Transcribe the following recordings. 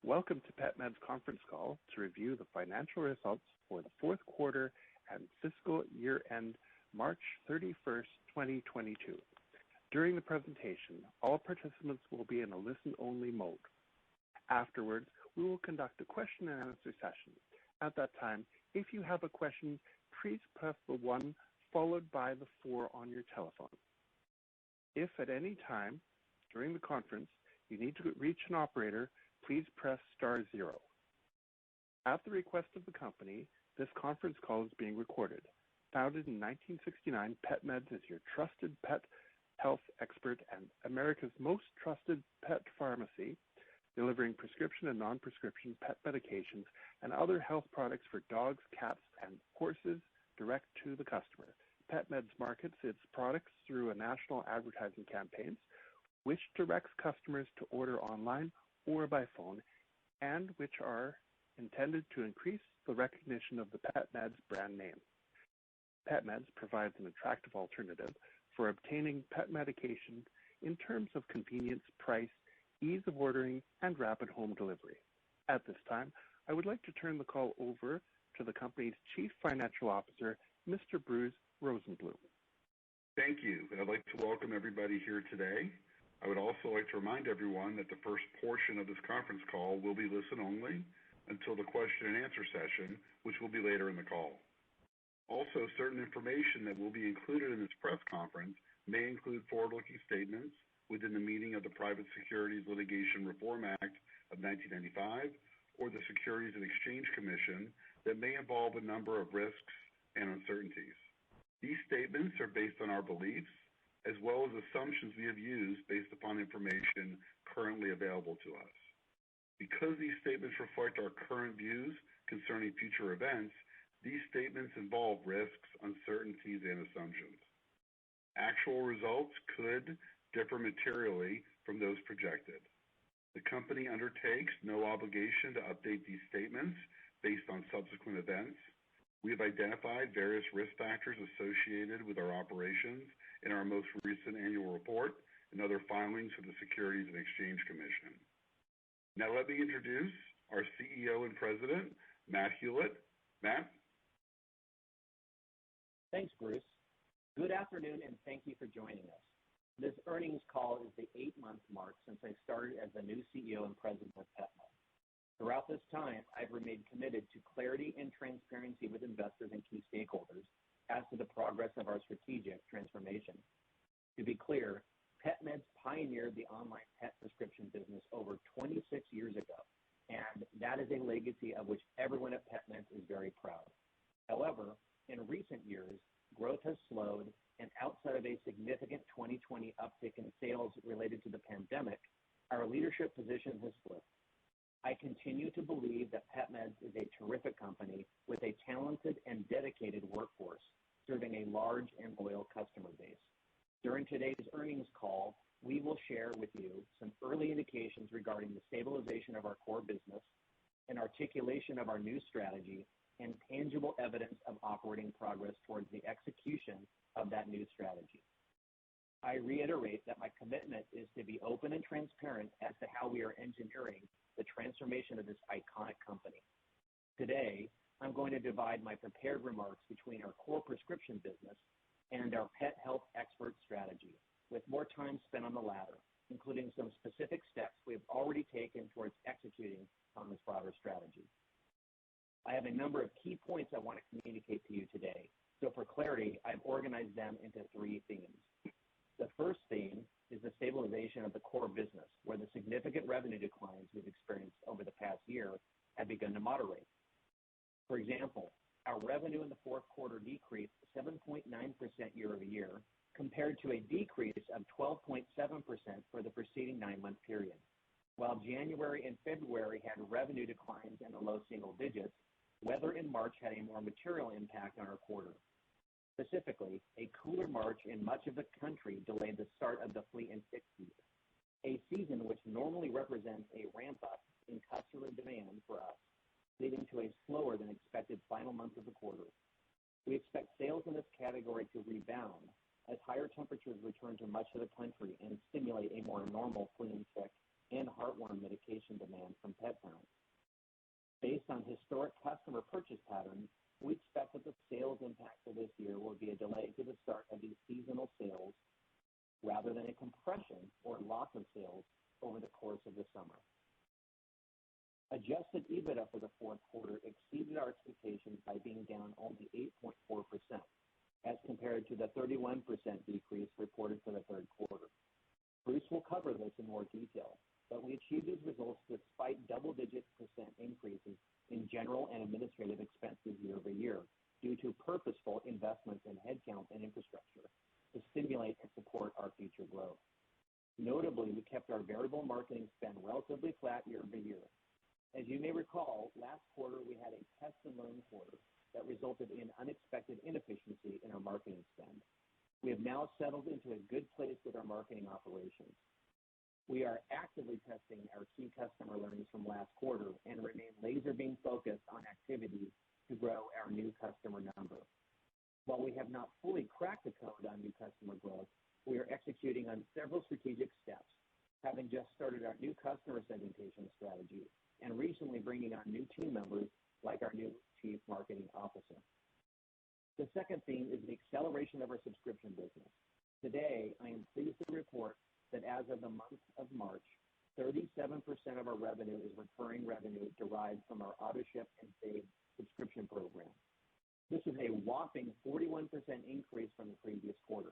Welcome to Petmed's conference call to review the financial results for the fourth quarter and fiscal year end March 31st, 2022. During the presentation, all participants will be in a listen-only mode. Afterwards, we will conduct a question and answer session. At that time, if you have a question, please press the 1 followed by the 4 on your telephone. If at any time during the conference you need to reach an operator, please press *0. At the request of the company, this conference call is being recorded. Founded in 1969, Petmed is your trusted pet health expert and America's most trusted pet pharmacy, delivering prescription and non-prescription pet medications and other health products for dogs, cats, and horses direct to the customer. Petmed markets its products through a national advertising campaigns, which directs customers to order online or by phone, and which are intended to increase the recognition of the Petmed's brand name. Petmeds provides an attractive alternative for obtaining pet medication in terms of convenience, price, ease of ordering, and rapid home delivery. At this time, I would like to turn the call over to the company's Chief Financial Officer, Mr. Bruce Rosenbloom. Thank you, and I'd like to welcome everybody here today. I would also like to remind everyone that the first portion of this conference call will be listen only until the question and answer session, which will be later in the call. Also, certain information that will be included in this press conference may include forward-looking statements within the meaning of the Private Securities Litigation Reform Act of 1995 or the Securities and Exchange Commission that may involve a number of risks and uncertainties. These statements are based on our beliefs as well as assumptions we have used based upon information currently available to us. Because these statements reflect our current views concerning future events, these statements involve risks, uncertainties, and assumptions. Actual results could differ materially from those projected. The company undertakes no obligation to update these statements based on subsequent events. We have identified various risk factors associated with our operations in our most recent annual report and other filings with the Securities and Exchange Commission. Now let me introduce our CEO and President, Matt Hulett. Matt? Thanks, Bruce. Good afternoon, and thank you for joining us. This earnings call is the 8-month mark since I started as the new CEO and President of Petmed. Throughout this time, I've remained committed to clarity and transparency with investors and key stakeholders as to the progress of our strategic transformation. To be clear, Petmed's pioneered the online pet prescription business over 26 years ago, and that is a legacy of which everyone at Petmed is very proud. However, in recent years, growth has slowed, and outside of a significant 2020 uptick in sales related to the pandemic, our leadership position has slipped. I continue to believe that Petmed is a terrific company with a talented and dedicated workforce, serving a large and loyal customer base. During today's earnings call, we will share with you some early indications regarding the stabilization of our core business, an articulation of our new strategy, and tangible evidence of operating progress towards the execution of that new strategy. I reiterate that my commitment is to be open and transparent as to how we are engineering the transformation of this iconic company. Today, I'm going to divide my prepared remarks between our core prescription business and our pet health expert strategy, with more time spent on the latter, including some specific steps we have already taken towards executing on this broader strategy. I have a number of key points I want to communicate to you today, so for clarity, I've organized them into 3 themes. The first theme is the stabilization of the core business, where the significant revenue declines we've experienced over the past year have begun to moderate. For example, our revenue in the fourth quarter decreased 7.9% year over year, compared to a decrease of 12.7% for the preceding 9-month period. While January and February had revenue declines in the low single digits, weather in March had a more material impact on our quarter. Specifically, a cooler March in much of the country delayed the start of the flea and tick season, a season which normally represents a ramp-up in customer demand for us, leading to a slower than expected final month of the quarter. We expect sales in this category to rebound as higher temperatures return to much of the country and stimulate a more normal flea and tick and heartworm medication demand from pet parents. Based on historic customer purchase patterns, we expect that the sales impact for this year will be a delay to the start of these seasonal sales rather than a compression or loss of sales over the course of the summer. Adjusted Ebitda for the fourth quarter exceeded our expectations by being down only 8.4%, as compared to the 31% decrease reported for the third quarter. Bruce will cover this in more detail, but we achieved these results despite double-digit percent increases in general and administrative expenses year over year due to purposeful investments in headcount and infrastructure to stimulate and support our future growth. Notably, we kept our variable marketing spend relatively flat year over year. As you may recall, last quarter we had a test and learn quarter that resulted in unexpected inefficiency in our marketing spend. We have now settled into a good place with our marketing operations. We are actively testing our key customer learnings from last quarter and remain laser beam focused on activities to grow our new customer number. While we have not fully cracked the code on new customer growth, we are executing on several strategic steps, having just started our new customer segmentation strategy and recently bringing on new team members like our new Chief Marketing Officer. The second theme is the acceleration of our subscription business. Today, I am pleased to report that as of the month of March, 37% of our revenue is recurring revenue derived from our AutoShip and Save subscription program. This is a whopping 41% increase from the previous quarter.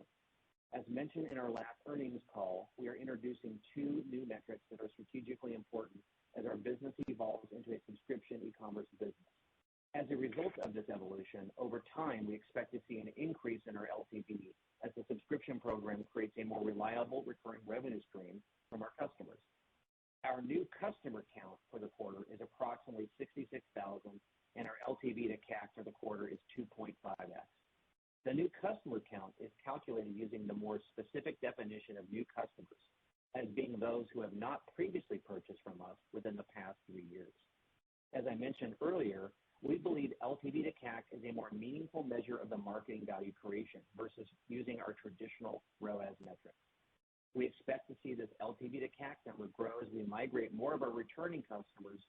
As mentioned in our last earnings call, we are introducing two new metrics that are strategically important as our business evolves into a subscription e-commerce business. As a result of this evolution, over time, we expect to see an increase in our LTV as the subscription program creates a more reliable recurring revenue stream from our customers. Our new customer count for the quarter is approximately 66,000, and our LTV to CAC for the quarter is 2.5x. The new customer count is calculated using the more specific definition of new customers, as being those who have not previously purchased from us within the past 3 years. As I mentioned earlier, we believe LTV to CAC is a more meaningful measure of the marketing value creation versus using our traditional ROAS metrics. We expect to see this LTV to CAC number grow as we migrate more of our returning customers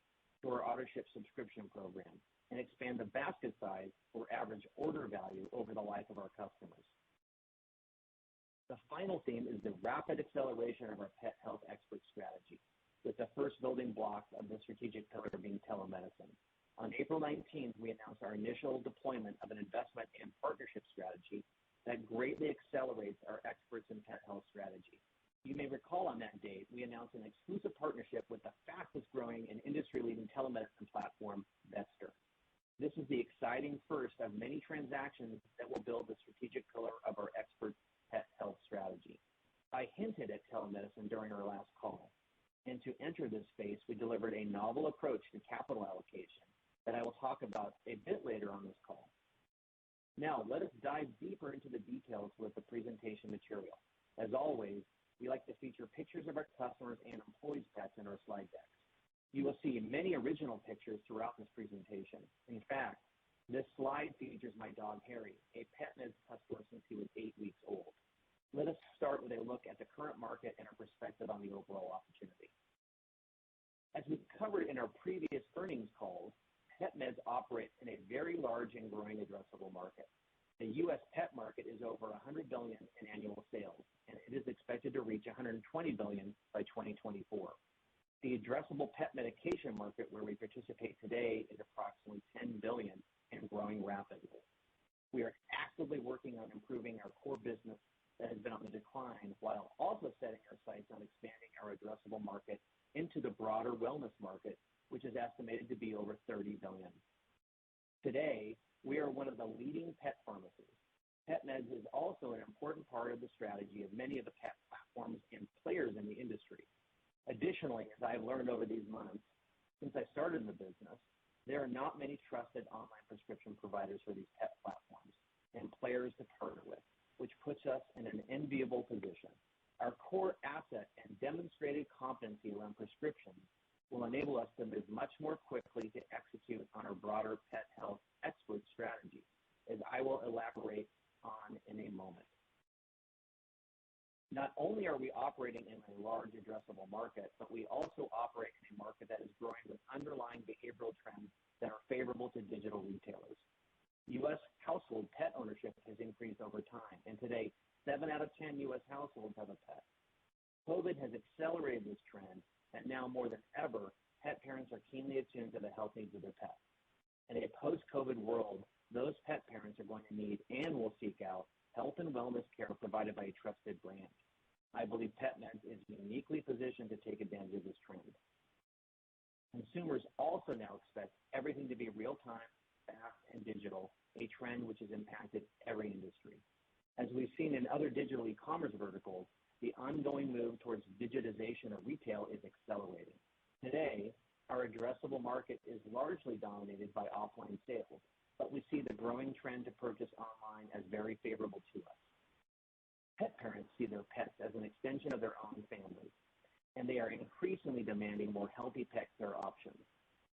to our AutoShip subscription program and expand the basket size or average order value over the life of our customers. The final theme is the rapid acceleration of our pet health expert strategy, with the first building block of the strategic pillar being telemedicine. On April 19th, we announced our initial deployment of an investment and partnership strategy that greatly accelerates our experts in pet health strategy. You may recall on that date, we announced an exclusive partnership with the fastest growing and industry-leading telemedicine platform, Vetster. This is the exciting first of many transactions that will build the strategic pillar of our expert pet health strategy. I hinted at telemedicine during our last call, and to enter this space, we delivered a novel approach to capital allocation that I will talk about a bit later on this call. Now, let us dive deeper into the details with the presentation material. As always, we like to feature pictures of our customers and employees' pets in our slide decks. You will see many original pictures throughout this presentation. In fact, this slide features my dog, Harry, a Petmed customer since he was 8 weeks old. Let us start with a look at the current market and our perspective on the overall opportunity. As we covered in our previous earnings calls, Petmeds operates in a very large and growing addressable market. The U.S. pet market is over $100 billion in annual sales, and it is expected to reach $120 billion by 2024. The addressable pet medication market where we participate today is approximately $10 billion and growing rapidly. We are actively working on improving our core business that has been on the decline while also setting our sights on expanding our addressable market into the broader wellness market, which is estimated to be over $30 billion. Today, we are one of the leading pet pharmacies. Petmeds is also an important part of the strategy of many of the pet platforms and players in the industry. Additionally, as I've learned over these months, since I started in the business, there are not many trusted online prescription providers for these pet platforms and players to partner with, which puts us in an enviable position. Our core asset and demonstrated competency around prescriptions will enable us to move much more quickly to execute on our broader pet health expert strategy, as I will elaborate on in a moment. Not only are we operating in a large addressable market, but we also operate in a market that is growing with underlying behavioral trends that are favorable to digital retailers. U.S. household pet ownership has increased over time, and today, 7 out of 10 U.S. households have a pet. COVID has accelerated this trend that now more than ever, pet parents are keenly attuned to the health needs of their pets. In a post-COVID world, those pet parents are going to need and will seek out health and wellness care provided by a trusted brand. I believe Petmed is uniquely positioned to take advantage of this trend. Consumers also now expect everything to be real-time, fast, and digital, a trend which has impacted every industry. As we've seen in other digital e-commerce verticals, the ongoing move towards digitization of retail is accelerating. Today, our addressable market is largely dominated by offline sales, but we see the growing trend to purchase online as very favorable to us. Pet parents see their pets as an extension of their own families, and they are increasingly demanding more healthy pet care options.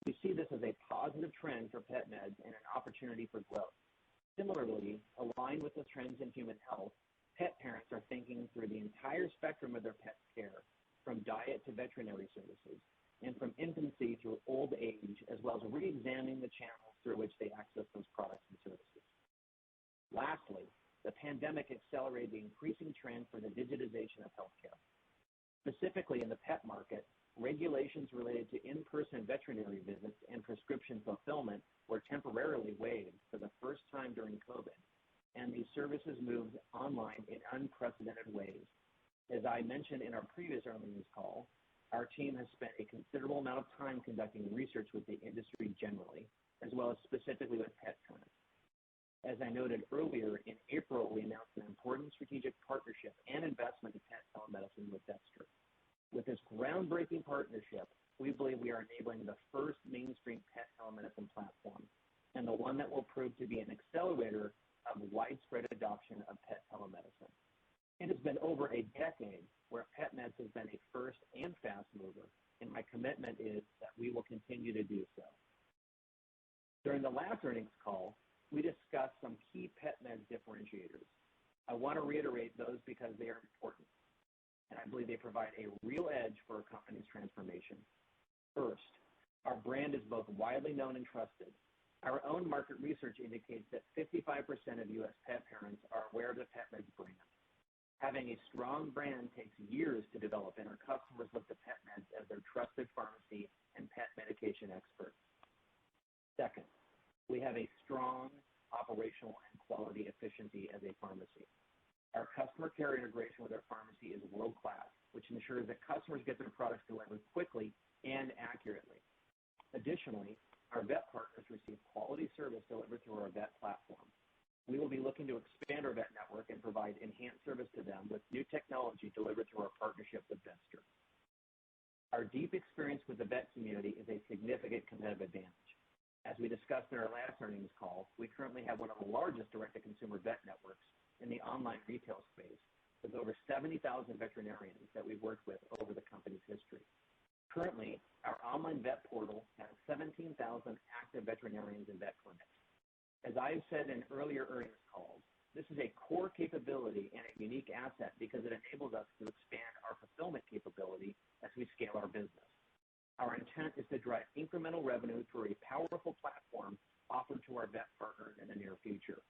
We see this as a positive trend for Petmed and an opportunity for growth. Similarly, aligned with the trends in human health, pet parents are thinking through the entire spectrum of their pet's care, from diet to veterinary services, and from infancy through old age, as well as re-examining the channels through which they access those products and services. Lastly, the pandemic accelerated the increasing trend for the digitization of healthcare. Specifically in the pet market, regulations related to in-person veterinary visits and prescription fulfillment were temporarily waived for the first time during COVID, and these services moved online in unprecedented ways. As I mentioned in our previous earnings call, our team has spent a considerable amount of time conducting research with the industry generally, as well as specifically with pet parents. As I noted earlier, in April, we announced an important strategic partnership and investment in pet telemedicine with Ebitda. With this groundbreaking partnership, we believe we are enabling the first mainstream pet telemedicine platform, and the one that will prove to be an accelerator of widespread adoption of pet telemedicine. It has been over a decade where Petmed has been a first and fast mover, and my commitment is that we will continue to do so. During the last earnings call, we discussed some key Petmed differentiators. I want to reiterate those because they are important, and I believe they provide a real edge for a company's transformation. First, our brand is both widely known and trusted. Our own market research indicates that 55% of U.S. pet parents are aware of the Petmed brand. Having a strong brand takes years to develop, and our customers look to Petmed as their trusted pharmacy and pet medication expert. Second, we have a strong operational and quality efficiency as a pharmacy. Our customer care integration with our pharmacy is world-class, which ensures that customers get their products delivered quickly and accurately. Additionally, our vet partners receive quality service delivered through our vet platform. We will be looking to expand our vet network and provide enhanced service to them with new technology delivered through our partnership with Ebitda. Our deep experience with the vet community is a significant competitive advantage. As we discussed in our last earnings call, we currently have one of the largest direct-to-consumer vet networks in the online retail space, with over 70,000 veterinarians that we've worked with over the company's history. Currently, our online vet portal has 17,000 active veterinarians and vet clinics. As I have said in earlier earnings calls, this is a core capability and a unique asset because it enables us to expand our fulfillment capability as we scale our business. Our intent is to drive incremental revenue through a powerful platform offered to our vet partners in the near future.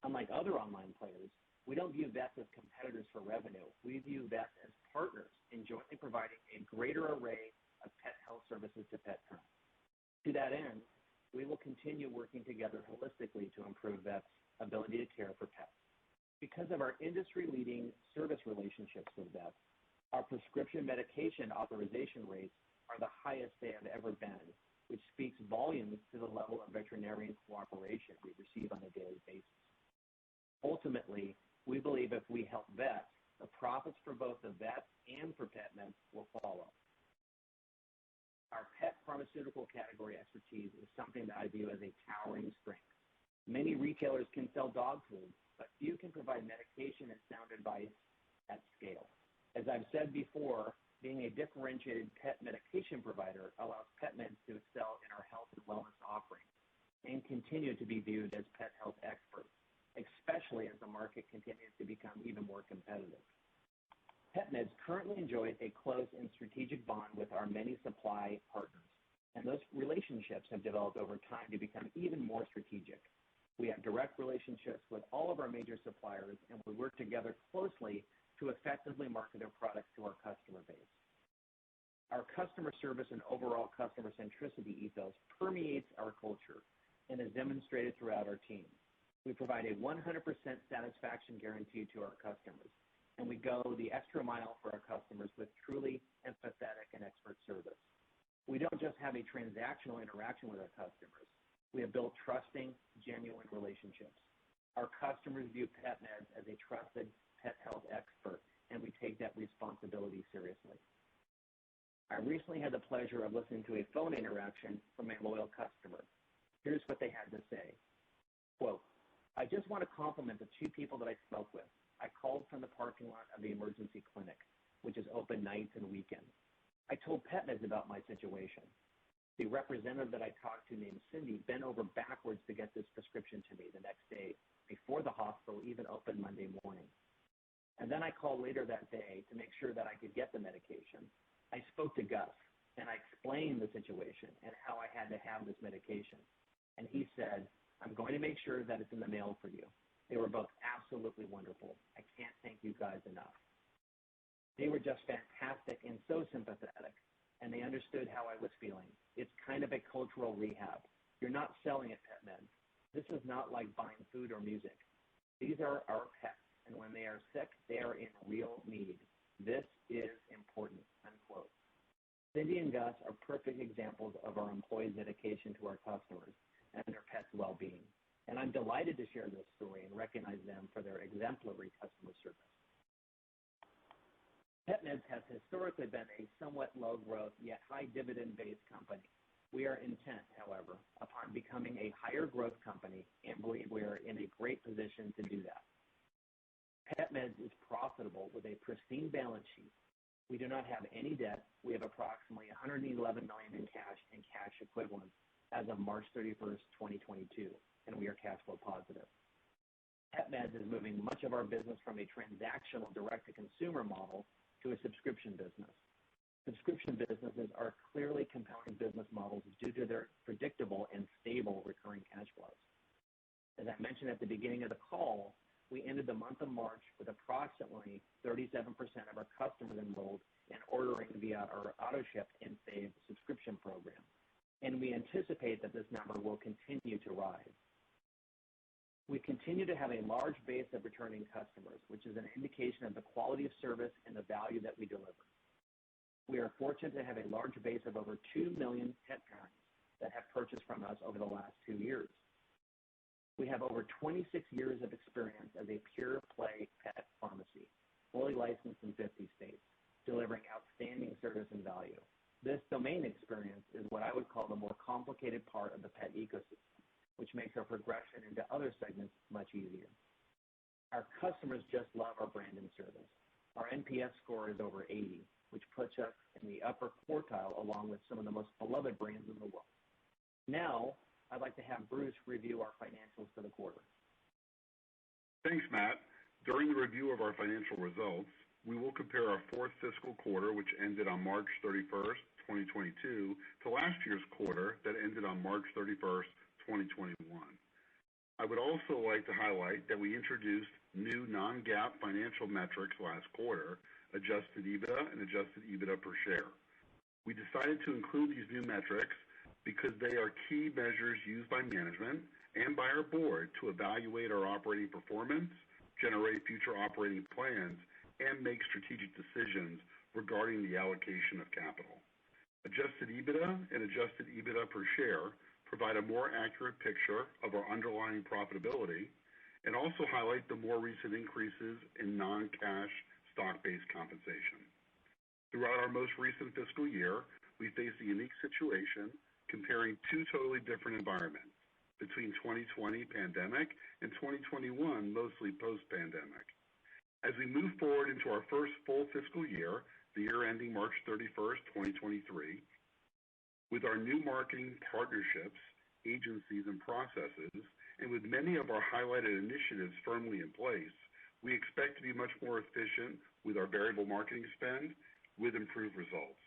Unlike other online players, we don't view vets as competitors for revenue. We view vets as partners in jointly providing a greater array of pet health services to pet parents. To that end, we will continue working together holistically to improve vets' ability to care for pets. Because of our industry-leading service relationships with vets, our prescription medication authorization rates are the highest they have ever been, which speaks volumes to the level of veterinarian cooperation we receive on a daily basis. Ultimately, we believe if we help vets, the profits for both the vets and for Petmed will follow. Our pet pharmaceutical category expertise is something that I view as a towering strength. Many retailers can sell dog food, but few can provide medication and sound advice at scale. As I've said before, being a differentiated pet medication provider allows Petmed to excel in our health and wellness offerings and continue to be viewed as pet health experts, especially as the market continues to become even more competitive. enjoyed a close and strategic bond with our many supply partners, and those relationships have developed over time to become even more strategic. We have direct relationships with all of our major suppliers, and we work together closely to effectively market our products to our customer base. Our customer service and overall customer centricity ethos permeates our culture and is demonstrated throughout our team. We provide a 100% satisfaction guarantee to our customers, and we go the extra mile for our customers with truly empathetic and expert service. We don't just have a transactional interaction with our customers. We have built trusting, genuine relationships. Our customers view Petmed as a trusted pet health expert, and we take that responsibility seriously. I recently had the pleasure of listening to a phone interaction from a loyal customer. Here's what they had to say. Quote, I just want to compliment the two people that I spoke with. I called from the parking lot of the emergency clinic, which is open nights and weekends. I told Petmed about my situation. The representative that I talked to named Cindy bent over backwards to get this prescription to me the next day before the hospital even opened Monday morning. And then I called later that day to make sure that I could get the medication. I spoke to Gus, and I explained the situation and how I had to have this medication. And he said, I'm going to make sure that it's in the mail for you. They were both absolutely wonderful. I can't thank you guys enough. They were just fantastic and so sympathetic, and they understood how I was feeling. It's kind of a cultural rehab. You're not selling at Petmed. This is not like buying food or music. These are our pets, and when they are sick, they are in real need. This is important, unquote. Cindy and Gus are perfect examples of our employees' dedication to our customers and their pets' well-being. And I'm delighted to share this story and recognize them for their exemplary customer service. Petmed has historically been a somewhat low-growth yet high dividend-based company. We are intent, however, upon becoming a higher-growth company and believe we are in a great position to do that. Petmed is profitable with a pristine balance sheet. We do not have any debt. We have approximately $111 million in cash and cash equivalents as of March 31st, 2022, and we are cash flow positive. Petmed is moving much of our business from a transactional direct-to-consumer model to a subscription business. Subscription businesses are clearly compelling business models due to their predictable and stable recurring cash flows. As I mentioned at the beginning of the call, we ended the month of March with approximately 37% of our customers enrolled and ordering via our AutoShip and Save subscription program, and we anticipate that this number will continue to rise. We continue to have a large base of returning customers, which is an indication of the quality of service and the value that we deliver. We are fortunate to have a large base of over 2 million pet parents that have purchased from us over the last 2 years. We have over 26 years of experience as a pure-play pet pharmacy, fully licensed in 50 states, delivering outstanding service and value. This domain experience is what I would call the more complicated part of the pet ecosystem, which makes our progression into other segments much easier. Our customers just love our brand and service. Our NPS score is over 80, which puts us in the upper quartile along with some of the most beloved brands in the world. Now, I'd like to have Bruce review our financials for the quarter. Thanks, Matt. During the review of our financial results, we will compare our fourth fiscal quarter, which ended on March 31st, 2022, to last year's quarter that ended on March 31st, 2021. I would also like to highlight that we introduced new non-GAAP financial metrics last quarter, adjusted EBITDA and adjusted EBITDA per share. We decided to include these new metrics because they are key measures used by management and by our board to evaluate our operating performance, generate future operating plans, and make strategic decisions regarding the allocation of capital. Adjusted EBITDA and adjusted EBITDA per share provide a more accurate picture of our underlying profitability and also highlight the more recent increases in non-cash stock-based compensation. Throughout our most recent fiscal year, we faced a unique situation comparing two totally different environments between 2020 pandemic and 2021, mostly post-pandemic. As we move forward into our first full fiscal year, the year ending March 31st, 2023, with our new marketing partnerships, agencies, and processes, and with many of our highlighted initiatives firmly in place, we expect to be much more efficient with our variable marketing spend, with improved results.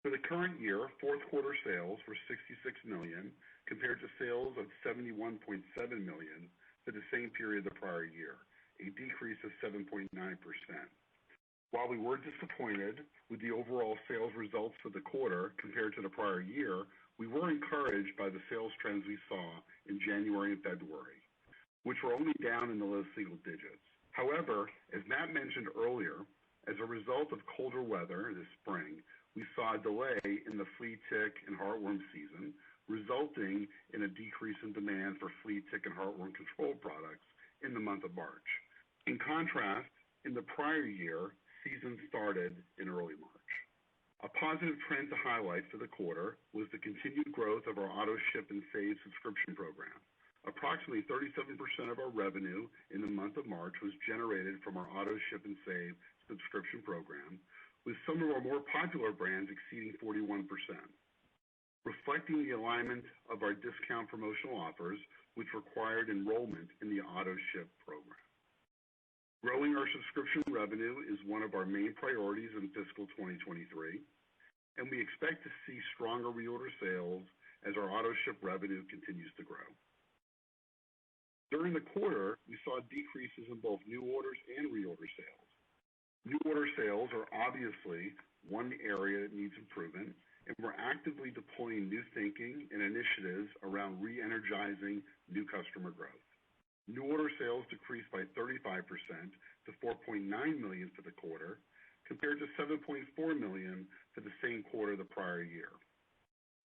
For the current year, fourth quarter sales were $66 million compared to sales of $71.7 million for the same period the prior year, a decrease of 7.9%. While we were disappointed with the overall sales results for the quarter compared to the prior year, we were encouraged by the sales trends we saw in January and February, which were only down in the low single digits. However, as Matt mentioned earlier, as a result of colder weather this spring, we saw a delay in the flea, tick, and heartworm season, resulting in a decrease in demand for flea, tick, and heartworm control products in the month of March. In contrast, in the prior year, season started in early March. A positive trend to highlight for the quarter was the continued growth of our Auto Ship and Save subscription program. Approximately 37% of our revenue in the month of March was generated from our Auto Ship and Save subscription program, with some of our more popular brands exceeding 41%, reflecting the alignment of our discount promotional offers, which required enrollment in the Auto Ship program. Growing our subscription revenue is one of our main priorities in fiscal 2023, and we expect to see stronger reorder sales as our Auto Ship revenue continues to grow. During the quarter, we saw decreases in both new orders and reorder sales. New order sales are obviously one area that needs improvement, and we're actively deploying new thinking and initiatives around re-energizing new customer growth. New order sales decreased by 35% to $4.9 million for the quarter, compared to $7.4 million for the same quarter the prior year.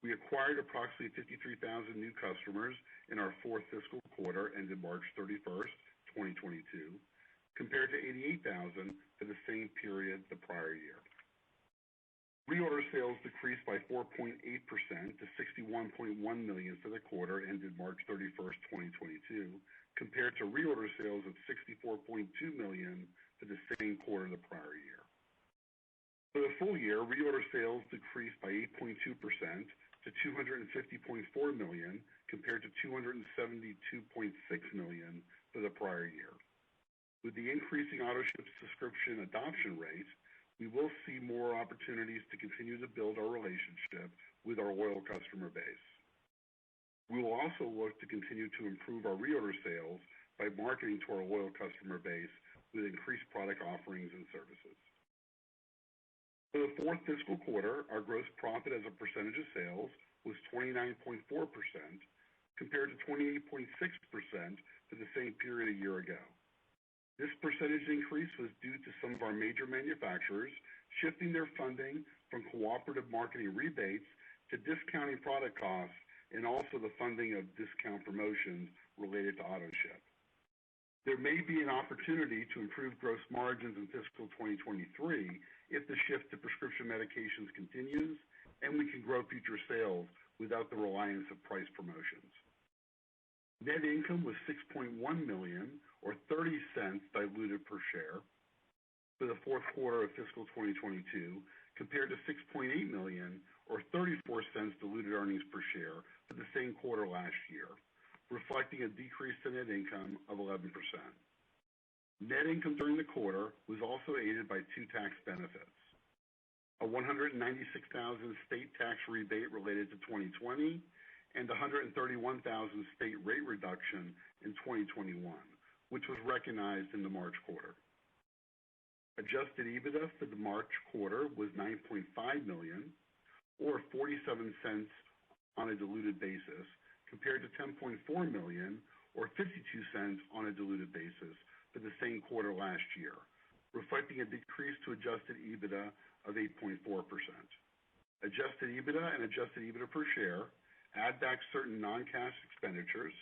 We acquired approximately 53,000 new customers in our fourth fiscal quarter ended March 31st, 2022, compared to 88,000 for the same period the prior year. Reorder sales decreased by 4.8% to $61.1 million for the quarter ended March 31st, 2022, compared to reorder sales of $64.2 million for the same quarter the prior year. For the full year, reorder sales decreased by 8.2% to $250.4 million compared to $272.6 million for the prior year. With the increasing Auto Ship subscription adoption rate, we will see more opportunities to continue to build our relationship with our loyal customer base. We will also look to continue to improve our reorder sales by marketing to our loyal customer base with increased product offerings and services. For the fourth fiscal quarter, our gross profit as a percentage of sales was 29.4% compared to 28.6% for the same period a year ago. This percentage increase was due to some of our major manufacturers shifting their funding from cooperative marketing rebates to discounting product costs and also the funding of discount promotions related to Auto Ship. There may be an opportunity to improve gross margins in fiscal 2023 if the shift to prescription medications continues and we can grow future sales without the reliance of price promotions. Net income was $6.1 million or 30 cents diluted per share for the fourth quarter of fiscal 2022 compared to $6.8 million or 34 cents diluted earnings per share for the same quarter last year, reflecting a decrease in net income of 11%. Net income during the quarter was also aided by two tax benefits: a $196,000 state tax rebate related to 2020 and a $131,000 state rate reduction in 2021, which was recognized in the March quarter. Adjusted Ebitda for the March quarter was $9.5 million, or 47 cents on a diluted basis, compared to $10.4 million, or 52 cents on a diluted basis for the same quarter last year, reflecting a decrease to Adjusted Ebitda of 8.4%. Adjusted Ebitda and Adjusted Ebitda per share add back certain non-cash expenditures,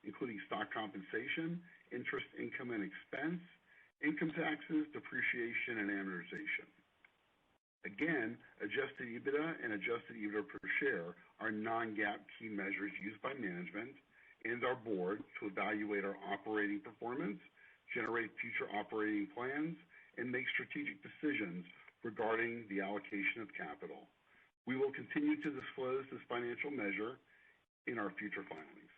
including stock compensation, interest, income, and expense, income taxes, depreciation, and amortization. Again, Adjusted Ebitda and Adjusted Ebitda per share are non-GAAP key measures used by management and our board to evaluate our operating performance, generate future operating plans, and make strategic decisions regarding the allocation of capital. We will continue to disclose this financial measure in our future filings.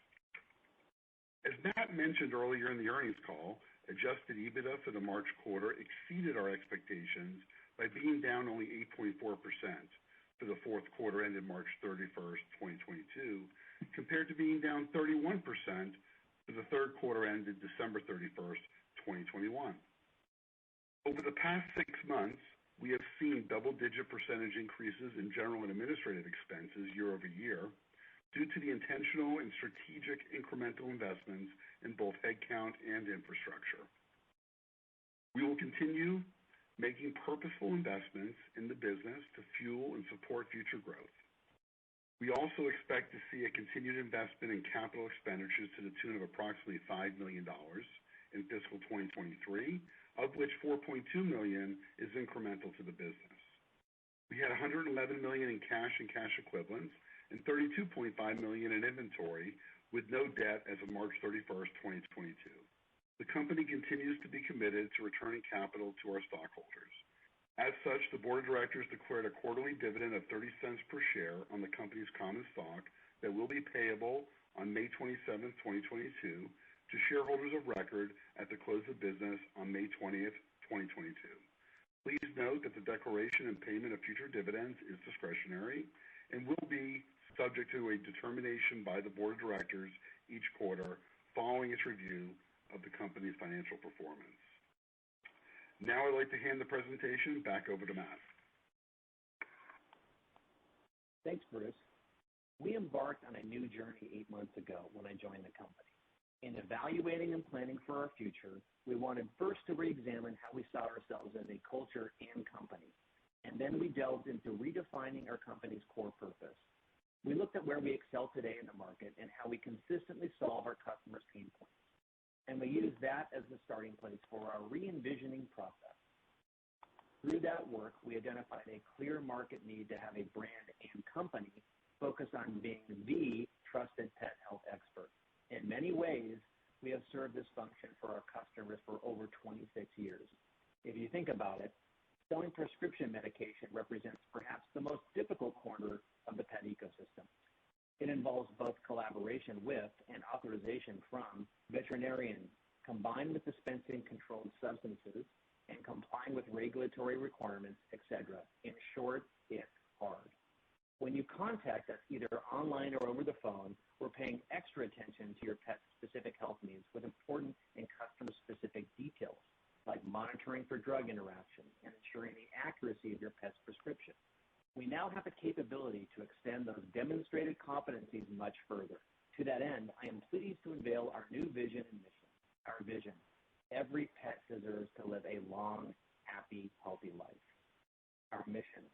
As Matt mentioned earlier in the earnings call, Adjusted Ebitda for the March quarter exceeded our expectations by being down only 8.4% for the fourth quarter ended March 31st, 2022, compared to being down 31% for the third quarter ended December 31st, 2021. Over the past 6 months, we have seen double-digit percentage increases in general and administrative expenses year over year due to the intentional and strategic incremental investments in both headcount and infrastructure. We will continue making purposeful investments in the business to fuel and support future growth. We also expect to see a continued investment in capital expenditures to the tune of approximately $5 million in fiscal 2023, of which $4.2 million is incremental to the business. We had $111 million in cash and cash equivalents and $32.5 million in inventory with no debt as of March 31st, 2022. The company continues to be committed to returning capital to our stockholders. As such, the board of directors declared a quarterly dividend of 30 cents per share on the company's common stock that will be payable on May 27th, 2022 to shareholders of record at the close of business on May 20th, 2022. Please note that the declaration and payment of future dividends is discretionary and will be subject to a determination by the board of directors each quarter following its review of the company's financial performance. Now I'd like to hand the presentation back over to Matt. Thanks, Bruce. We embarked on a new journey 8 months ago when I joined the company. In evaluating and planning for our future, we wanted first to re-examine how we saw ourselves as a culture and company, and then we delved into redefining our company's core purpose. We looked at where we excel today in the market and how we consistently solve our customers' pain points. And we used that as the starting place for our re-envisioning process. Through that work, we identified a clear market need to have a brand and company focused on being the trusted pet health expert. In many ways, we have served this function for our customers for over 26 years. If you think about it, selling prescription medication represents perhaps the most difficult corner of the pet ecosystem. It involves both collaboration with and authorization from veterinarians, combined with dispensing controlled substances and complying with regulatory requirements, etc. In short, it's hard. When you contact us either online or over the phone, we're paying extra attention to your pet's specific health needs with important and customer-specific details, like monitoring for drug interactions and ensuring the accuracy of your pet's prescription. We now have the capability to extend those demonstrated competencies much further. To that end, I am pleased to unveil our new vision and mission. Our vision: every pet deserves to live a long, happy, healthy life. Our mission: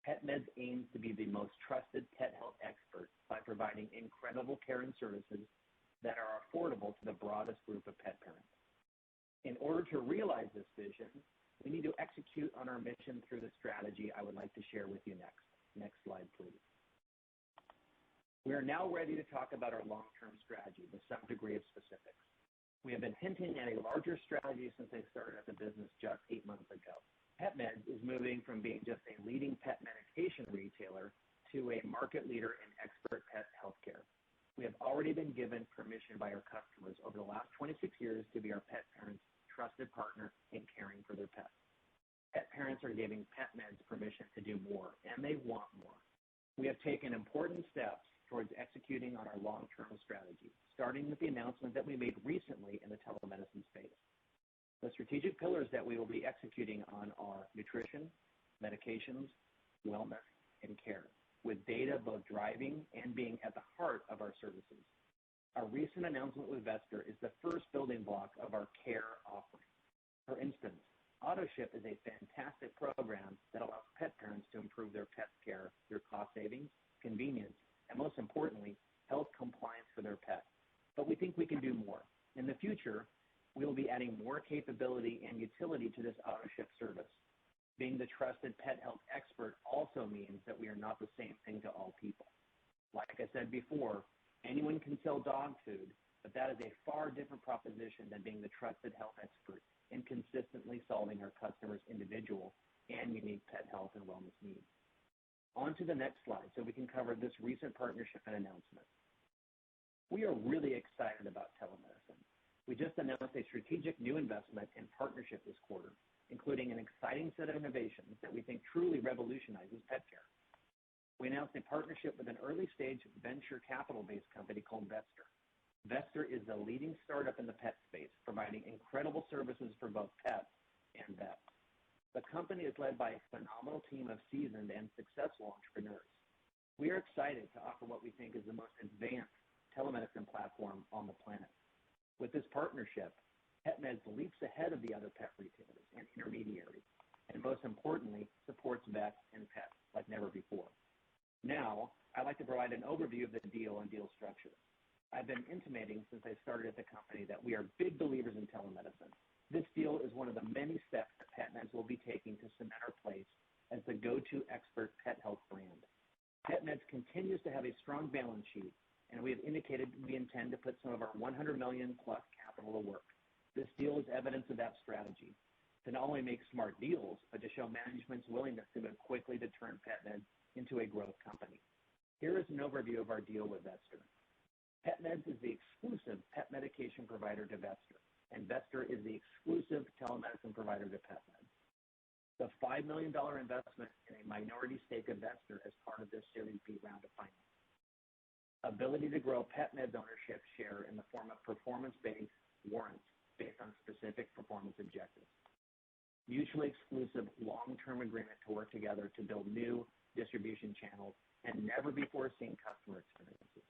Petmed aims to be the most trusted pet health expert by providing incredible care and services that are affordable to the broadest group of pet parents. In order to realize this vision, we need to execute on our mission through the strategy I would like to share with you next. Next slide, please. We are now ready to talk about our long-term strategy with some degree of specifics. We have been hinting at a larger strategy since I started at the business just 8 months ago. Petmed is moving from being just a leading pet medication retailer to a market leader in expert pet healthcare. We have already been given permission by our customers over the last 26 years to be our pet parents' trusted partner in caring for their pets. Pet parents are giving Petmeds permission to do more, and they want more. We have taken important steps towards executing on our long-term strategy, starting with the announcement that we made recently in the telemedicine space. The strategic pillars that we will be executing on are nutrition, medications, wellness, and care, with data both driving and being at the heart of our services. Our recent announcement with Ebitda is the first building block of our care offering. For instance, AutoShip is a fantastic program that allows pet parents to improve their pet's care through cost savings, convenience, and most importantly, health compliance for their pet. But we think we can do more. In the future, we will be adding more capability and utility to this AutoShip service. Being the trusted pet health expert also means that we are not the same thing to all people. Like I said before, anyone can sell dog food, but that is a far different proposition than being the trusted health expert in consistently solving our customers' individual and unique pet health and wellness needs. On to the next slide so we can cover this recent partnership and announcement. We are really excited about telemedicine. We just announced a strategic new investment and partnership this quarter, including an exciting set of innovations that we think truly revolutionizes pet care. We announced a partnership with an early-stage venture capital-based company called Vestor. Vestor is the leading startup in the pet space, providing incredible services for both pets and vets. The company is led by a phenomenal team of seasoned and successful entrepreneurs. We are excited to offer what we think is the most advanced telemedicine platform on the planet. With this partnership, Petmed leaps ahead of the other pet retailers and intermediaries, and most importantly, supports vets and pets like never before. Now, I'd like to provide an overview of the deal and deal structure. I've been intimating since I started at the company that we are big believers in telemedicine. This deal is one of the many steps that Petmed will be taking to cement our place as the go-to expert pet health brand. Petmed continues to have a strong balance sheet, and we have indicated we intend to put some of our $100 million plus capital to work. This deal is evidence of that strategy, to not only make smart deals, but to show management's willingness to move quickly to turn Petmed into a growth company. Here is an overview of our deal with Vestor. Petmed is the exclusive pet medication provider to Vestor, and Vestor is the exclusive telemedicine provider to Petmed. The $5 million investment in a minority stake of Vestor as part of this Series B round of financing. Ability to grow Petmed's ownership share in the form of performance-based warrants based on specific performance objectives. Mutually exclusive long-term agreement to work together to build new distribution channels and never-before-seen customer experiences.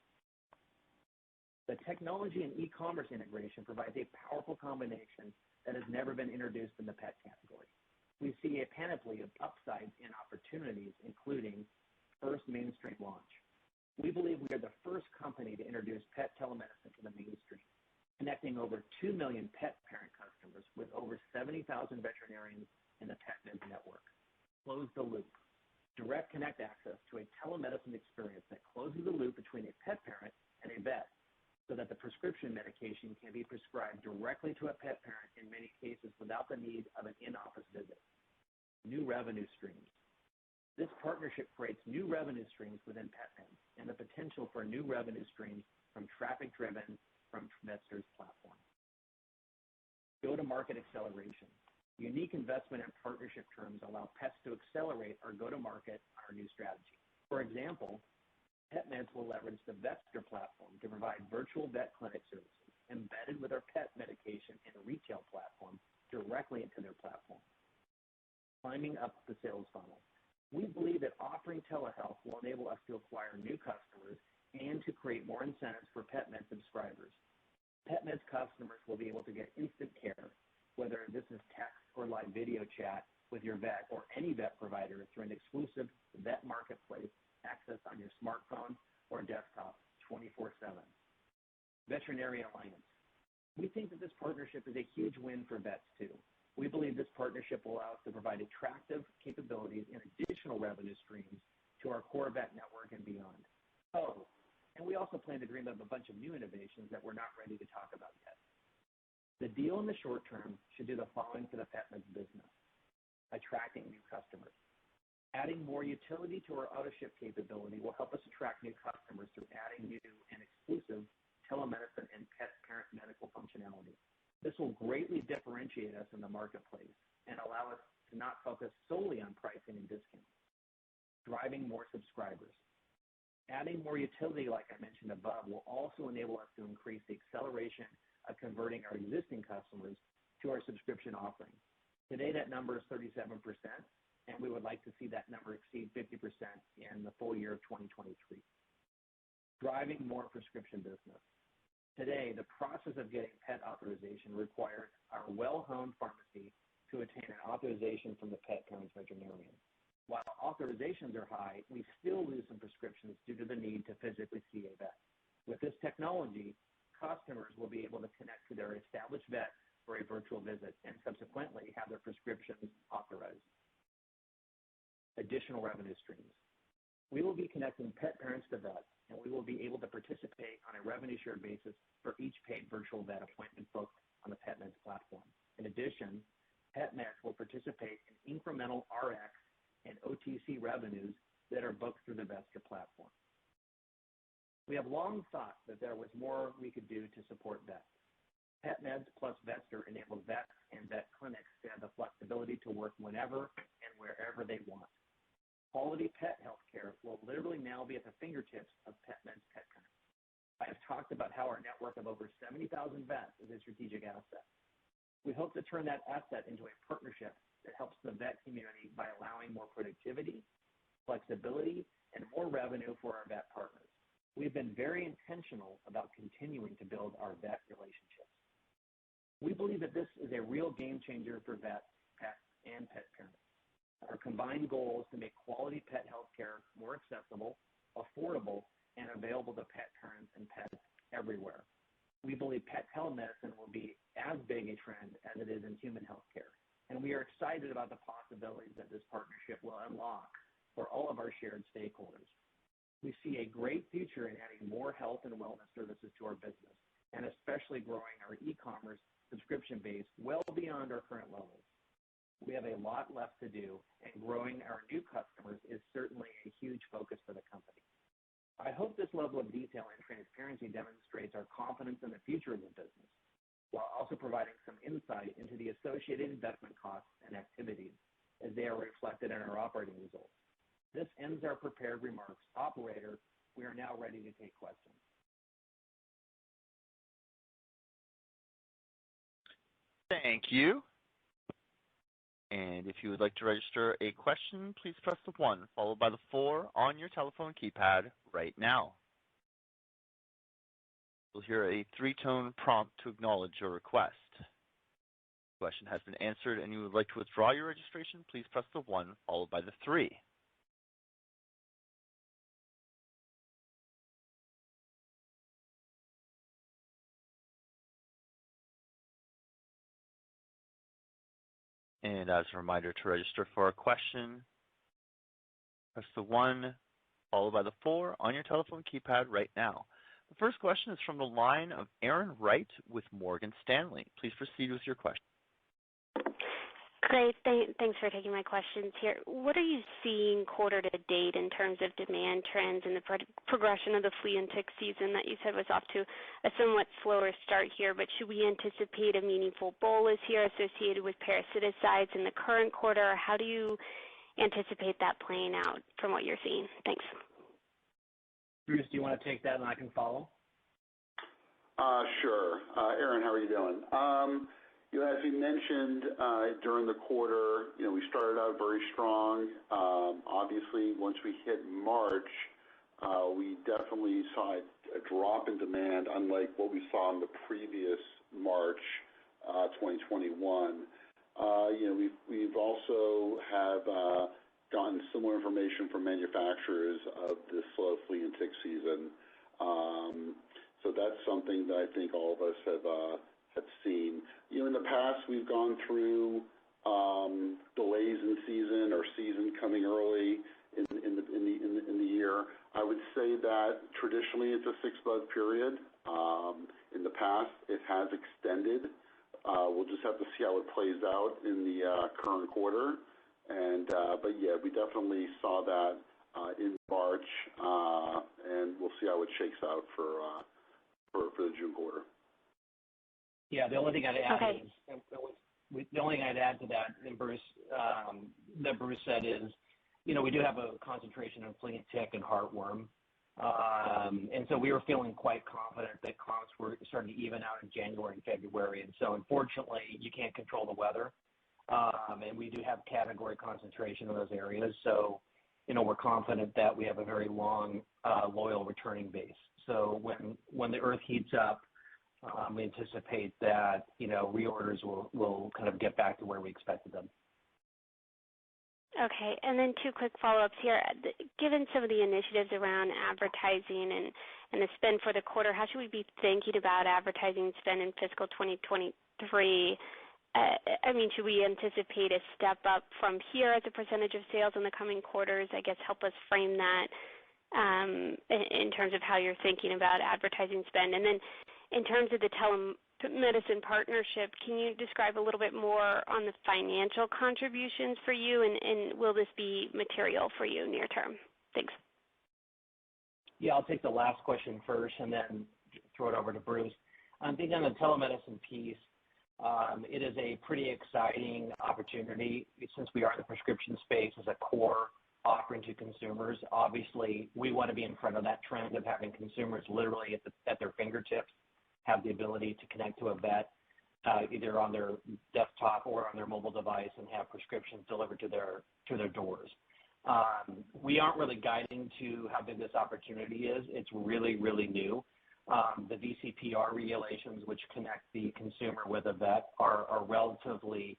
The technology and e-commerce integration provides a powerful combination that has never been introduced in the pet category. We see a panoply of upsides and opportunities, including first mainstream launch. We believe we are the first company to introduce pet telemedicine to the mainstream, connecting over 2 million pet parent customers with over 70,000 veterinarians in the Petmed network. Close the loop. Direct connect access to a telemedicine experience that closes the loop between a pet parent and a vet, so that the prescription medication can be prescribed directly to a pet parent in many cases without the need of an in-office visit. New revenue streams. This partnership creates new revenue streams within Petmed and the potential for new revenue streams from traffic driven from Vestor's platform. Go-to-market acceleration. Unique investment and partnership terms allow pets to accelerate our go-to-market on our new strategy. For example, Petmed will leverage the Vestor platform to provide virtual vet clinic services embedded with our pet medication and retail platform directly into their platform. Climbing up the sales funnel. We believe that offering telehealth will enable us to acquire new customers and to create more incentives for Petmed subscribers. Petmed's customers will be able to get instant care, whether this is text or live video chat with your vet or any vet provider through an exclusive vet marketplace access on your smartphone or desktop 24/7. Veterinary Alliance. We think that this partnership is a huge win for vets too. We believe this partnership will allow us to provide attractive capabilities and additional revenue streams to our core vet network and beyond. Oh, and we also plan to dream up a bunch of new innovations that we're not ready to talk about yet. The deal in the short term should do the following for the Petmed business. Attracting new customers. Adding more utility to our auto-ship capability will help us attract new customers through adding new and exclusive telemedicine and pet parent medical functionality. This will greatly differentiate us in the marketplace and allow us to not focus solely on pricing and discounts. Driving more subscribers. Adding more utility, like I mentioned above, will also enable us to increase the acceleration of converting our existing customers to our subscription offering. Today, that number is 37%. And we would like to see that number exceed 50% in the full year of 2023. Driving more prescription business. Today, the process of getting pet authorization requires our well-honed pharmacy to attain an authorization from the pet parent's veterinarian. While authorizations are high, we still lose some prescriptions due to the need to physically see a vet. With this technology, customers will be able to connect to their established vet for a virtual visit and subsequently have their prescriptions authorized. Additional revenue streams. We will be connecting pet parents to vets, and we will be able to participate on a revenue share basis for each paid virtual vet appointment booked on the Petmed platform. In addition, Petmed will participate in incremental RX and OTC revenues that are booked through the Vestor platform. We have long thought that there was more we could do to support vets. Petmeds plus Vetster enable vets and vet clinics to have the flexibility to work whenever and wherever they want. Quality pet health care will literally now be at the fingertips of Petmed's pet clinics. I have talked about how our network of over 70,000 vets is a strategic asset. We hope to turn that asset into a partnership that helps the vet community by allowing more productivity, flexibility, and more revenue for our vet partners. We've been very intentional about continuing to build our vet relationships. We believe that this is a real game changer for vets, pets, and pet parents. Our combined goal is to make quality pet health care more accessible, affordable, and available to pet parents and pets everywhere. We believe pet telemedicine will be as big a trend as it is in human health care, and we are excited about the possibilities that this partnership will unlock for all of our shared stakeholders. We see a great future in adding more health and wellness services to our business, and especially growing our e-commerce subscription base well beyond our current levels. We have a lot left to do, and growing our new customers is certainly a huge focus for the company. I hope this level of detail and transparency demonstrates our confidence in the future of the business, while also providing some insight into the associated investment costs and activities as they are reflected in our operating results. This ends our prepared remarks. Operator, we are now ready to take questions. Thank you. And if you would like to register a question, please press the 1 followed by the 4 on your telephone keypad right now. You'll hear a 3-tone prompt to acknowledge your request. If the question has been answered and you would like to withdraw your registration, please press the 1 followed by the 3. And as a reminder, to register for a question, press the 1 followed by the 4 on your telephone keypad right now. The first question is from the line of Erin Wright with Morgan Stanley. Please proceed with your question. Great. Thanks for taking my questions here. What are you seeing quarter to date in terms of demand trends and the progression of the flea and tick season that you said was off to a somewhat slower start here, but should we anticipate a meaningful bolus here associated with parasiticides in the current quarter? How do you anticipate that playing out from what you're seeing? Thanks. Bruce, do you want to take that and I can follow? Sure. Erin, how are you doing? As you mentioned, during the quarter, we started out very strong. Obviously, once we hit March, we definitely saw a drop in demand, unlike what we saw in the previous March, 2021. We've also have gotten similar information from manufacturers of this slow flea and tick season. So that's something that I think all of us have seen. In the past, we've gone through delays in season or season coming early in the year. I would say that traditionally it's a 6-month period. In the past, it has extended. We'll just have to see how it plays out in the current quarter. But yeah, we definitely saw that in March, and we'll see how it shakes out for the June quarter. Yeah, the only thing I'd add to that, and Bruce, that Bruce said is, we do have a concentration of flea and tick and heartworm, and so we were feeling quite confident that comps were starting to even out in January and February. And so, unfortunately, you can't control the weather, and we do have category concentration in those areas. So, we're confident that we have a very long, loyal returning base. So when the earth heats up, we anticipate that, reorders will kind of get back to where we expected them. Okay, and then 2 quick follow-ups here. Given some of the initiatives around advertising and the spend for the quarter, how should we be thinking about advertising spend in fiscal 2023? Should we anticipate a step up from here as a percentage of sales in the coming quarters? I guess help us frame that in terms of how you're thinking about advertising spend. And then in terms of the telemedicine partnership, can you describe a little bit more on the financial contributions for you, and will this be material for you near term? Thanks. Yeah, I'll take the last question first and then throw it over to Bruce. I think on the telemedicine piece, it is a pretty exciting opportunity since we are in the prescription space as a core offering to consumers. Obviously, we want to be in front of that trend of having consumers literally at their fingertips have the ability to connect to a vet either on their desktop or on their mobile device and have prescriptions delivered to their doors. We aren't really guiding to how big this opportunity is. It's really, really new. The VCPR regulations, which connect the consumer with a vet, are relatively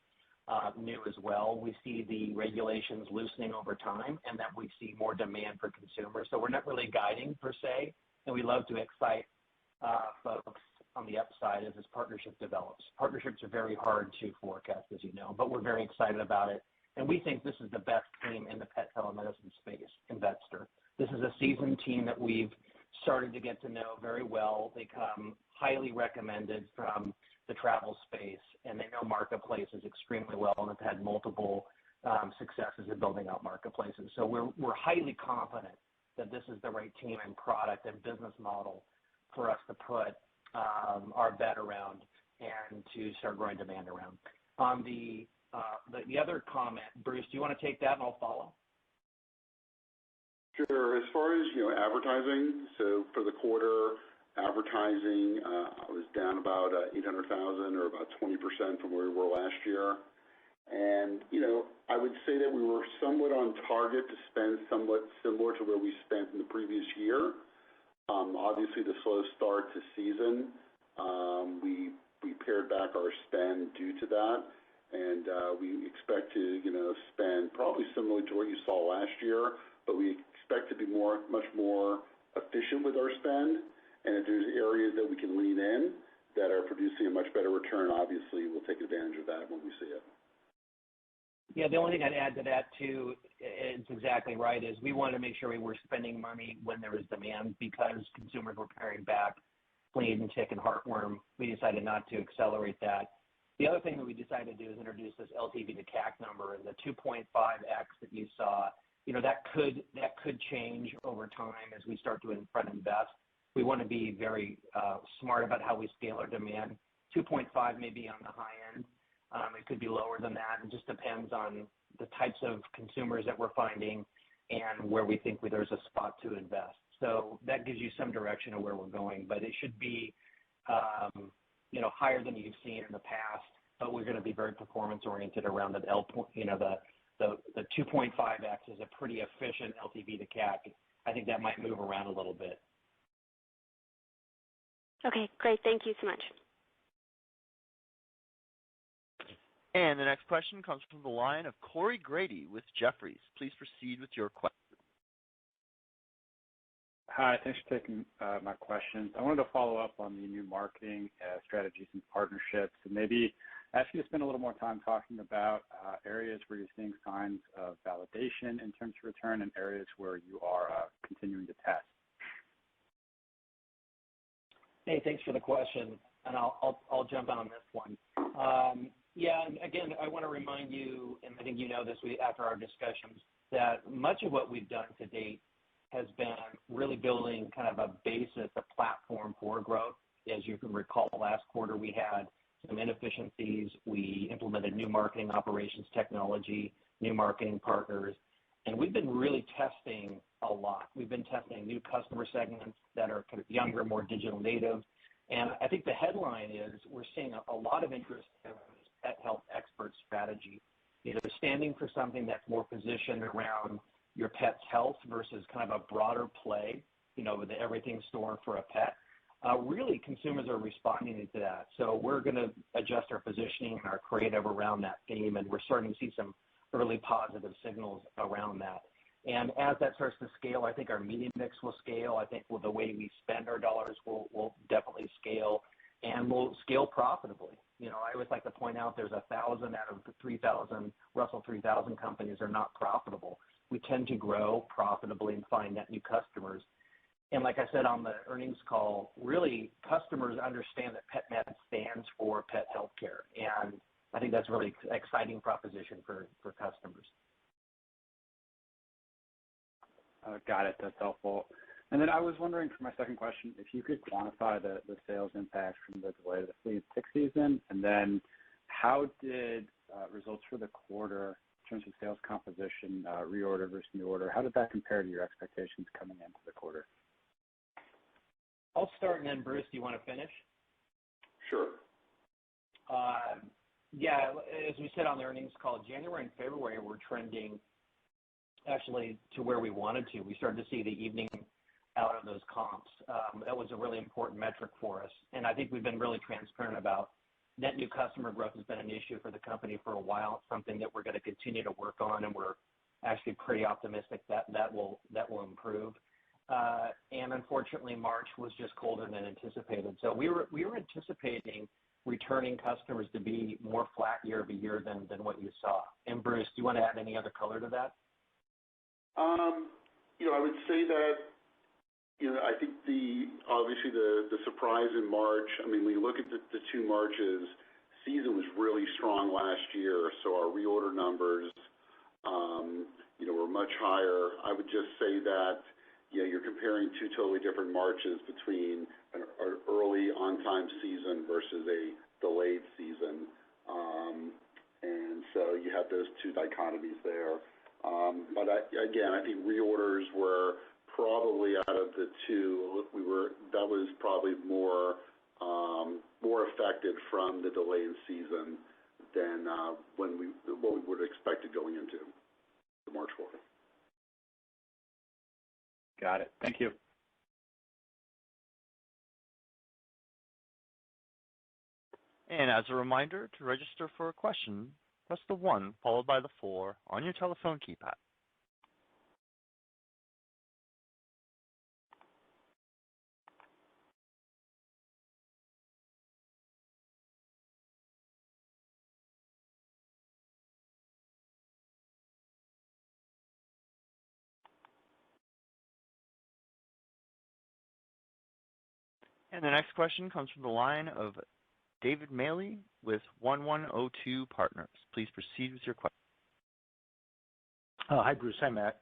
new as well. We see the regulations loosening over time, and that we see more demand for consumers. So we're not really guiding per se, and we love to excite folks on the upside as this partnership develops. Partnerships are very hard to forecast, as you know, but we're very excited about it. And we think this is the best team in the pet telemedicine space in Vetster. This is a seasoned team that we've started to get to know very well. They come highly recommended from the travel space, and they know marketplaces extremely well and have had multiple successes in building out marketplaces. So we're highly confident that this is the right team and product and business model for us to put our bet around and to start growing demand around. On the other comment, Bruce, do you want to take that and I'll follow? Sure. As far as advertising, so for the quarter, advertising was down about $800,000 or about 20% from where we were last year. And I would say that we were somewhat on target to spend somewhat similar to where we spent in the previous year. Obviously, the slow start to season, we pared back our spend due to that, and we expect to spend probably similar to what you saw last year, but we expect to be much more efficient with our spend. And if there's areas that we can lean in that are producing a much better return, obviously we'll take advantage of that when we see it. Yeah, the only thing I'd add to that too, it's exactly right, is we wanted to make sure we were spending money when there was demand because consumers were paring back flea and tick and heartworm. We decided not to accelerate that. The other thing that we decided to do is introduce this LTV to CAC number, and the 2.5x that you saw, that could change over time as we start to invest. We want to be very smart about how we scale our demand. 2.5 may be on the high end. It could be lower than that. It just depends on the types of consumers that we're finding and where we think there's a spot to invest. So that gives you some direction of where we're going, but it should be higher than you've seen in the past. But we're going to be very performance oriented around that the 2.5x is a pretty efficient LTV to CAC. I think that might move around a little bit. Okay, great. Thank you so much. And the next question comes from the line of Corey Grady with Jefferies. Please proceed with your question. Hi, thanks for taking my questions. I wanted to follow up on the new marketing strategies and partnerships, and maybe ask you to spend a little more time talking about areas where you're seeing signs of validation in terms of return and areas where you are continuing to test. Hey, thanks for the question, and I'll jump on this one. And again, I want to remind you, and I think you know this after our discussions, that much of what we've done to date has been really building kind of a basis, a platform for growth. As you can recall, last quarter we had some inefficiencies. We implemented new marketing operations technology, new marketing partners, and we've been really testing a lot. We've been testing new customer segments that are kind of younger, more digital native. And I think the headline is we're seeing a lot of interest in this pet health expert strategy, standing for something that's more positioned around your pet's health versus kind of a broader play, with the everything store for a pet. Really, consumers are responding to that. So we're going to adjust our positioning and our creative around that theme, and we're starting to see some early positive signals around that. And as that starts to scale, I think our media mix will scale. I think the way we spend our dollars will definitely scale, and we'll scale profitably. I always like to point out there's 1,000 out of the 3,000, Russell 3000 companies are not profitable. We tend to grow profitably and find net new customers. And like I said on the earnings call, really customers understand that Petmed stands for pet healthcare, and I think that's a really exciting proposition for customers. Got it. That's helpful. And then I was wondering for my second question, if you could quantify the sales impact from the delay of the flea and tick season, and then how did results for the quarter in terms of sales composition, reorder versus new order, how did that compare to your expectations coming into the quarter? I'll start, and then Bruce, do you want to finish? Sure. Yeah, as we said on the earnings call, January and February were trending actually to where we wanted to. We started to see the evening out of those comps. That was a really important metric for us. And I think we've been really transparent about net new customer growth has been an issue for the company for a while, something that we're going to continue to work on, and we're actually pretty optimistic that that will improve. And unfortunately, March was just colder than anticipated. So we were anticipating returning customers to be more flat year over year than what you saw. And Bruce, do you want to add any other color to that? I would say that, I think obviously the surprise in March, when you look at the 2 Marches, season was really strong last year, so our reorder numbers, were much higher. I would just say that, you're comparing 2 totally different Marches between an early on-time season versus a delayed season. And so you have those 2 dichotomies there. But I think reorders were probably out of the 2, that was probably more affected from the delayed season than what we would have expected going into the March quarter. Got it. Thank you. And as a reminder, to register for a question, press the 1 followed by the 4 on your telephone keypad. And the next question comes from the line of David Maley with 1102 Partners. Please proceed with your question. Hi, Bruce. Hi, Matt.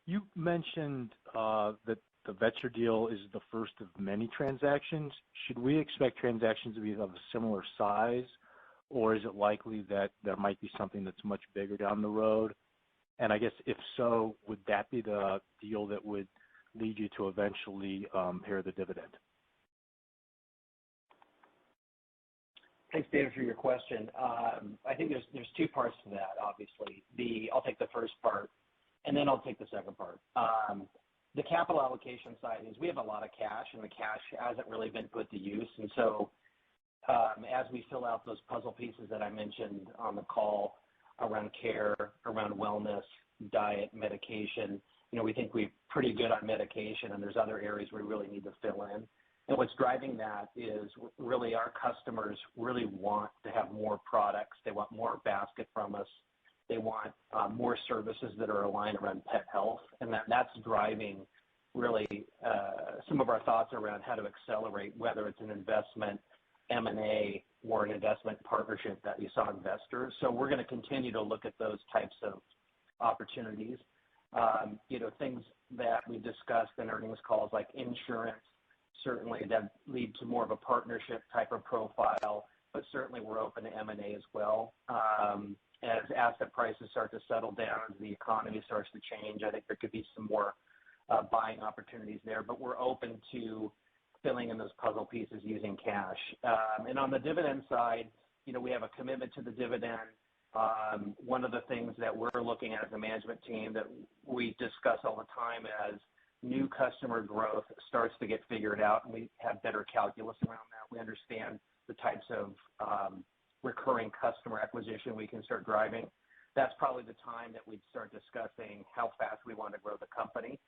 You mentioned that the Vetster deal is the first of many transactions. Should we expect transactions to be of a similar size, or is it likely that there might be something that's much bigger down the road? And I guess if so, would that be the deal that would lead you to eventually pay the dividend? Thanks, David, for your question. I think there's 2 parts to that, obviously. I'll take the first part, and then I'll take the second part. The capital allocation side is we have a lot of cash, and the cash hasn't really been put to use. And so as we fill out those puzzle pieces that I mentioned on the call around care, around wellness, diet, medication, we think we're pretty good on medication, and there's other areas we really need to fill in. And what's driving that is really our customers really want to have more products. They want more basket from us. They want more services that are aligned around pet health. And that's driving really some of our thoughts around how to accelerate, whether it's an investment, M&A, or an investment partnership that you saw investors. So we're going to continue to look at those types of opportunities. Things that we discussed in earnings calls like insurance, certainly that lead to more of a partnership type of profile, but certainly we're open to M&A as well. As asset prices start to settle down, as the economy starts to change, I think there could be some more buying opportunities there, but we're open to filling in those puzzle pieces using cash. And on the dividend side, we have a commitment to the dividend. One of the things that we're looking at as a management team that we discuss all the time as new customer growth starts to get figured out, and we have better calculus around that. We understand the types of recurring customer acquisition we can start driving. That's probably the time that we'd start discussing how fast we want to grow the company.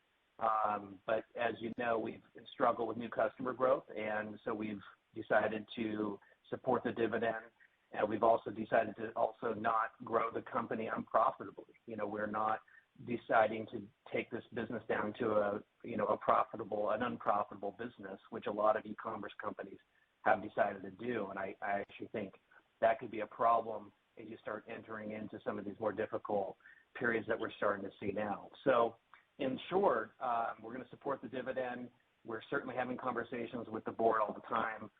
But as you know, we've struggled with new customer growth, and so we've decided to support the dividend. And we've also decided to also not grow the company unprofitably. We're not deciding to take this business down to an unprofitable business, which a lot of e-commerce companies have decided to do. And I actually think that could be a problem as you start entering into some of these more difficult periods that we're starting to see now. So in short, we're going to support the dividend. We're certainly having conversations with the board all the time,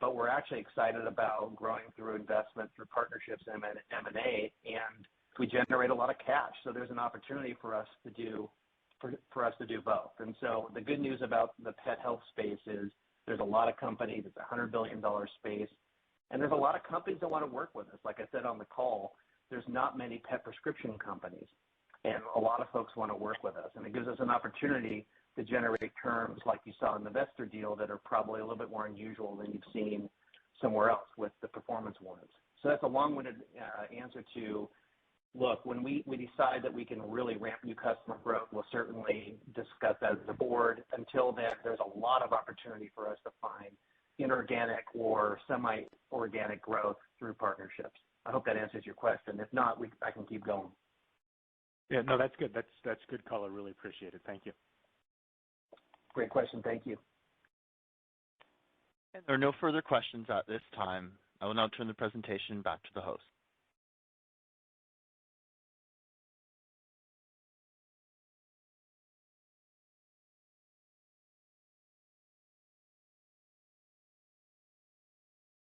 but we're actually excited about growing through investment, through partnerships and M&A, and we generate a lot of cash. So there's an opportunity for us to do both. And so the good news about the pet health space is there's a lot of companies. It's a $100 billion space, and there's a lot of companies that want to work with us. Like I said on the call, there's not many pet prescription companies, and a lot of folks want to work with us. And it gives us an opportunity to generate terms like you saw in the Vestor deal that are probably a little bit more unusual than you've seen somewhere else with the performance warrants. So that's a long-winded answer to, look, when we decide that we can really ramp new customer growth, we'll certainly discuss that as a board. Until then, there's a lot of opportunity for us to find inorganic or semi-organic growth through partnerships. I hope that answers your question. If not, I can keep going. Yeah, no, that's good. That's good color. Really appreciate it. Thank you. Great question. Thank you. And there are no further questions at this time. I will now turn the presentation back to the host.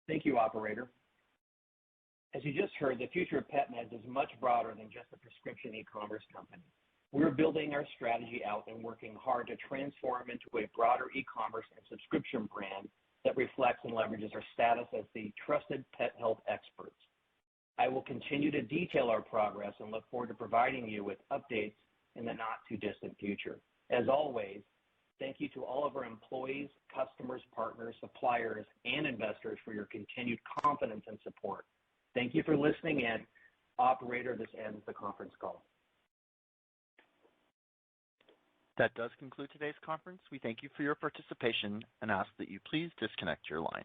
Thank you, operator. As you just heard, the future of Petmed is much broader than just a prescription e-commerce company. We're building our strategy out and working hard to transform into a broader e-commerce and subscription brand that reflects and leverages our status as the trusted pet health experts. I will continue to detail our progress and look forward to providing you with updates in the not-too-distant future. As always, thank you to all of our employees, customers, partners, suppliers, and investors for your continued confidence and support. Thank you for listening in. Operator, this ends the conference call. That does conclude today's conference. We thank you for your participation and ask that you please disconnect your line.